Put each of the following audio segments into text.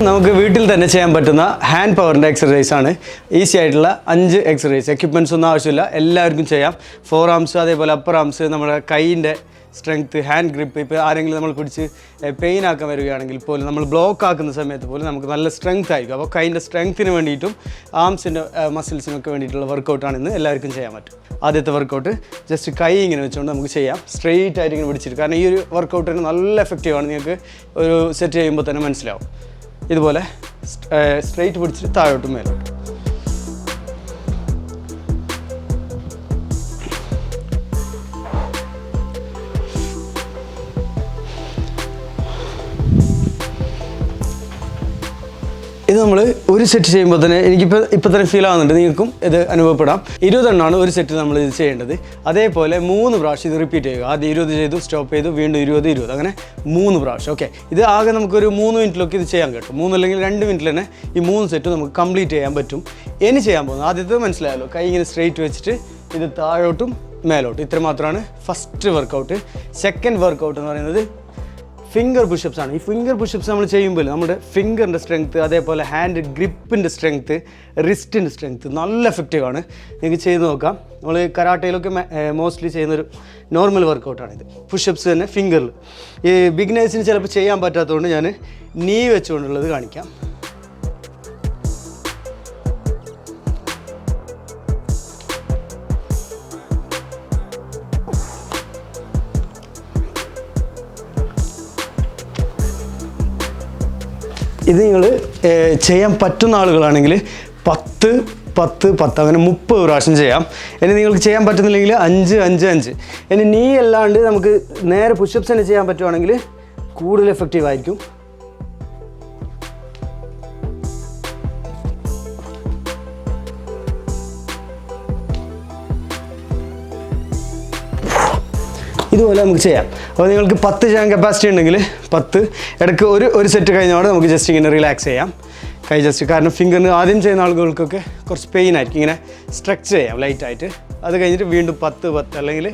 നമുക്ക് വീട്ടിൽ തന്നെ ചെയ്യാൻ പറ്റുന്ന ഹാൻഡ് പവറിൻ്റെ എക്സർസൈസ് ആണ്. ഈസി ആയിട്ടുള്ള 5 എക്സർസൈസ്. എക്യുപ്മെൻറ്റ്സ് ഒന്നും ആവശ്യമില്ല, എല്ലാവർക്കും ചെയ്യാം. ഫോർ ആംസ് അതേപോലെ അപ്പർ ആംസ്, നമ്മുടെ കൈയിൻ്റെ സ്ട്രെങ്ത്ത്, ഹാൻഡ് ഗ്രിപ്പ്. ഇപ്പോൾ ആരെങ്കിലും നമ്മൾ പിടിച്ച് പെയിൻ ആക്കാൻ വരികയാണെങ്കിൽ പോലും, നമ്മൾ ബ്ലോക്ക് ആക്കുന്ന സമയത്ത് പോലും നമുക്ക് നല്ല സ്ട്രെങ്ത് ആയിരിക്കും. അപ്പോൾ കൈയിൻ്റെ സ്ട്രെങ്ത്തിന് വേണ്ടിയിട്ടും ആംസിൻ്റെ മസിൽസിനൊക്കെ വേണ്ടിയിട്ടുള്ള വർക്കൗട്ടാണ് ഇന്ന് എല്ലാവർക്കും ചെയ്യാൻ പറ്റും. ആദ്യത്തെ വർക്കൗട്ട് ജസ്റ്റ് കൈ ഇങ്ങനെ വെച്ചുകൊണ്ട് നമുക്ക് ചെയ്യാം. സ്ട്രെയിറ്റ് ആയിട്ട് ഇങ്ങനെ പിടിച്ചിട്ട്, കാരണം ഈ ഒരു വർക്കൗട്ടിന് നല്ല എഫക്റ്റീവാണ്. നിങ്ങൾക്ക് ഒരു സെറ്റ് ചെയ്യുമ്പോൾ തന്നെ മനസ്സിലാവും. ഇതുപോലെ സ്ട്രെയിറ്റ് പിടിച്ചിട്ട് താഴോട്ടും മേലോട്ടും. ഇത് നമ്മൾ ഒരു സെറ്റ് ചെയ്യുമ്പോൾ തന്നെ ഇപ്പം തന്നെ ഫീൽ ആവുന്നുണ്ട്, നിങ്ങൾക്കും ഇത് അനുഭവപ്പെടാം. 20 എണ്ണമാണ് ഒരു സെറ്റ് നമ്മൾ ഇത് ചെയ്യേണ്ടത്. അതേപോലെ 3 പ്രാവശ്യം ഇത് റിപ്പീറ്റ് ചെയ്യുക. ആദ്യം 20 ചെയ്തു, സ്റ്റോപ്പ് ചെയ്തു, വീണ്ടും 20, അങ്ങനെ 3 പ്രാവശ്യം. ഓക്കെ, ഇത് ആകെ നമുക്കൊരു 3 മിനിറ്റിലൊക്കെ ഇത് ചെയ്യാൻ കിട്ടും. 3 അല്ലെങ്കിൽ 2 മിനിറ്റിൽ തന്നെ ഈ 3 സെറ്റ് നമുക്ക് കംപ്ലീറ്റ് ചെയ്യാൻ പറ്റും. ഇനി ചെയ്യാൻ പോകുന്നത്, ആദ്യത്തെ മനസ്സിലായല്ലോ, കൈ ഇങ്ങനെ സ്ട്രെയിറ്റ് വെച്ചിട്ട് ഇത് താഴോട്ടും മേലോട്ടും. ഇത്ര മാത്രമാണ് ഫസ്റ്റ് വർക്കൗട്ട്. സെക്കൻഡ് വർക്കൗട്ട് എന്ന് പറയുന്നത് ഫിംഗർ പുഷപ്സ് ആണ്. ഈ ഫിംഗർ പുഷപ്സ് നമ്മൾ ചെയ്യുമ്പോൾ നമ്മുടെ ഫിംഗറിൻ്റെ സ്ട്രെങ്ത്ത്, അതേപോലെ ഹാൻഡ് ഗ്രിപ്പിൻ്റെ സ്ട്രെങ്ത്ത്, റിസ്റ്റിൻ്റെ സ്ട്രെങ്ത്ത് നല്ല എഫക്റ്റീവാണ്. നിങ്ങൾക്ക് ചെയ്ത് നോക്കാം. നമ്മൾ കരാട്ടയിലൊക്കെ മോസ്റ്റ്ലി ചെയ്യുന്നൊരു നോർമൽ വർക്കൗട്ടാണിത്. പുഷപ്സ് തന്നെ ഫിംഗറിൽ. ഈ ബിഗിനേഴ്സിന് ചിലപ്പോൾ ചെയ്യാൻ പറ്റാത്തതുകൊണ്ട് ഞാൻ നീ വെച്ചുകൊണ്ടുള്ളത് കാണിക്കാം. ഇത് നിങ്ങൾ ചെയ്യാൻ പറ്റുന്ന ആളുകളാണെങ്കിൽ 10, 10, 10 അങ്ങനെ 30 പ്രാവശ്യം ചെയ്യാം. ഇനി നിങ്ങൾക്ക് ചെയ്യാൻ പറ്റുന്നില്ലെങ്കിൽ 5, 5, 5. ഇനി നീ അല്ലാണ്ട് നമുക്ക് നേരെ പുഷപ്സ് തന്നെ ചെയ്യാൻ പറ്റുവാണെങ്കിൽ കൂടുതൽ എഫക്റ്റീവ് ആയിരിക്കും. ഇതുപോലെ നമുക്ക് ചെയ്യാം. അപ്പോൾ നിങ്ങൾക്ക് 10 ചെയ്യാൻ കപ്പാസിറ്റി ഉണ്ടെങ്കിൽ 10, ഇടയ്ക്ക് ഒരു സെറ്റ് കഴിഞ്ഞാൽ നമുക്ക് ജസ്റ്റ് ഇങ്ങനെ റിലാക്സ് ചെയ്യാം. കൈ ജസ്റ്റ്, കാരണം ഫിംഗറിന് ആദ്യം ചെയ്യുന്ന ആളുകൾക്കൊക്കെ കുറച്ച് പെയിൻ ആയിരിക്കും. ഇങ്ങനെ സ്ട്രെച്ച് ചെയ്യാം ലൈറ്റായിട്ട്. അത് കഴിഞ്ഞിട്ട് വീണ്ടും 10, 10 അല്ലെങ്കിൽ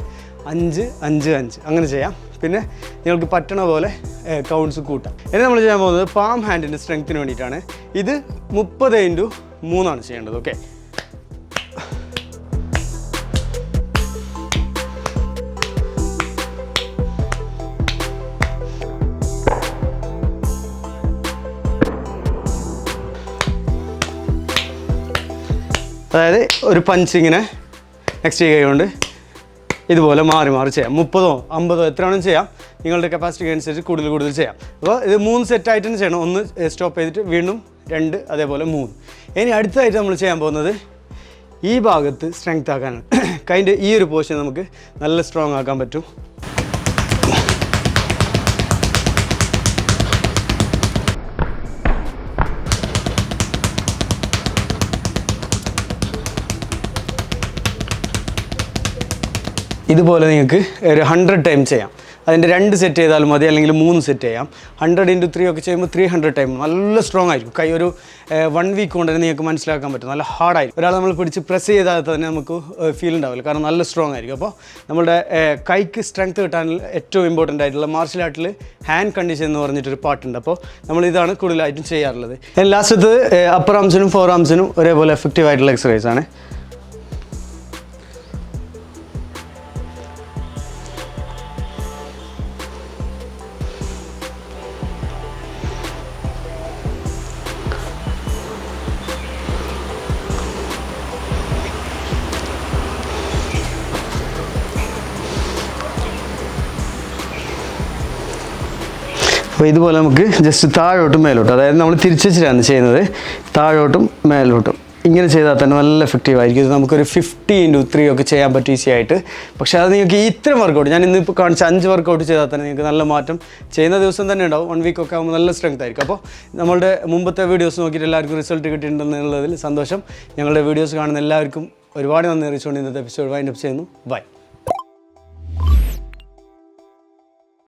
5, 5, 5 അങ്ങനെ ചെയ്യാം. പിന്നെ നിങ്ങൾക്ക് പറ്റണ പോലെ കൗണ്ട്സ് കൂട്ടാം. ഇനി നമ്മൾ ചെയ്യാൻ പോകുന്നത് പാം ഹാൻഡിൻ്റെ സ്ട്രെങ്ത്തിന് വേണ്ടിയിട്ടാണ്. ഇത് 30x3 ചെയ്യേണ്ടത്. ഓക്കെ, അതായത് ഒരു പഞ്ച് ഇങ്ങനെ നെക്സ്റ്റ് കൈകൊണ്ട് ഇതുപോലെ മാറി മാറി ചെയ്യാം. 30, 50 എത്ര വേണം ചെയ്യാം. നിങ്ങളുടെ കപ്പാസിറ്റിക്ക് അനുസരിച്ച് കൂടുതൽ ചെയ്യാം. അപ്പോൾ ഇത് 3 സെറ്റായിട്ട് തന്നെ ചെയ്യണം. 1 സ്റ്റോപ്പ് ചെയ്തിട്ട് വീണ്ടും 2, അതേപോലെ 3. ഇനി അടുത്തതായിട്ട് നമ്മൾ ചെയ്യാൻ പോകുന്നത് ഈ ഭാഗത്ത് സ്ട്രെങ്ത് ആക്കാനാണ്. കൈൻ്റെ ഈ ഒരു പോർഷൻ നമുക്ക് നല്ല സ്ട്രോങ് ആക്കാൻ പറ്റും. ഇതുപോലെ നിങ്ങൾക്ക് ഒരു 100 ടൈം ചെയ്യാം. അതിൻ്റെ 2 സെറ്റ് ചെയ്താലും മതി, അല്ലെങ്കിൽ 3 സെറ്റ് ചെയ്യാം. 100x3 ഒക്കെ ചെയ്യുമ്പോൾ 300 ടൈം നല്ല സ്ട്രോങ് ആയിരിക്കും. കൈ ഒരു 1 വീക്ക് കൊണ്ട് തന്നെ നിങ്ങൾക്ക് മനസ്സിലാക്കാൻ പറ്റും. നല്ല ഹാർഡായിരിക്കും. ഒരാൾ നമ്മൾ പിടിച്ച് പ്രസ് ചെയ്താൽ തന്നെ നമുക്ക് ഫീൽ ഉണ്ടാവില്ല, കാരണം നല്ല സ്ട്രോങ് ആയിരിക്കും. അപ്പോൾ നമ്മുടെ കൈക്ക് സ്ട്രെങ്ത് കിട്ടാൻ ഏറ്റവും ഇമ്പോർട്ടൻ്റ് ആയിട്ടുള്ള മാർഷൽ ആർട്ടിൽ ഹാൻഡ് കണ്ടീഷൻ എന്ന് പറഞ്ഞിട്ടൊരു പാട്ടുണ്ട്. അപ്പോൾ നമ്മളിതാണ് കൂടുതലായിട്ടും ചെയ്യാറുള്ളത്. ലാസ്റ്റത്ത് അപ്പർ ആംസിനും ഫോർ ആംസിനും ഒരേപോലെ എഫക്റ്റീവ് ആയിട്ടുള്ള എക്സസൈസ് ആണ്. അപ്പോൾ ഇതുപോലെ നമുക്ക് ജസ്റ്റ് താഴോട്ടും മേലോട്ടും, അതായത് നമ്മൾ തിരിച്ചു വെച്ചിട്ടാണ് ചെയ്യുന്നത്. താഴോട്ടും മേലോട്ടും ഇങ്ങനെ ചെയ്താൽ തന്നെ നല്ല എഫക്റ്റീവ് ആയിരിക്കും. ഇത് നമുക്കൊരു 50x3 ഒക്കെ ചെയ്യാൻ പറ്റും ഈസി ആയിട്ട്. പക്ഷേ അത് നിങ്ങൾക്ക് ഇത്രയും വർക്കൗട്ട്, ഞാൻ ഇന്നിപ്പോൾ കാണിച്ച 5 വർക്കൗട്ട് ചെയ്താൽ തന്നെ നിങ്ങൾക്ക് നല്ല മാറ്റം ചെയ്യുന്ന ദിവസം തന്നെ ഉണ്ടാവും. 1 വീക്ക് ഒക്കെ ആകുമ്പോൾ നല്ല സ്ട്രെങ്ത് ആയിരിക്കും. അപ്പോൾ നമ്മളുടെ മുമ്പത്തെ വീഡിയോസ് നോക്കിയിട്ട് എല്ലാവർക്കും റിസൾട്ട് കിട്ടിയിട്ടുണ്ടെന്നുള്ളതിൽ സന്തോഷം. ഞങ്ങളുടെ വീഡിയോസ് കാണുന്ന എല്ലാവർക്കും ഒരുപാട് നന്ദി അറിയിച്ചുകൊണ്ട് ഇന്നത്തെ എപ്പിസോഡ് വൈൻഡപ്പ് ചെയ്യുന്നു. ബൈ.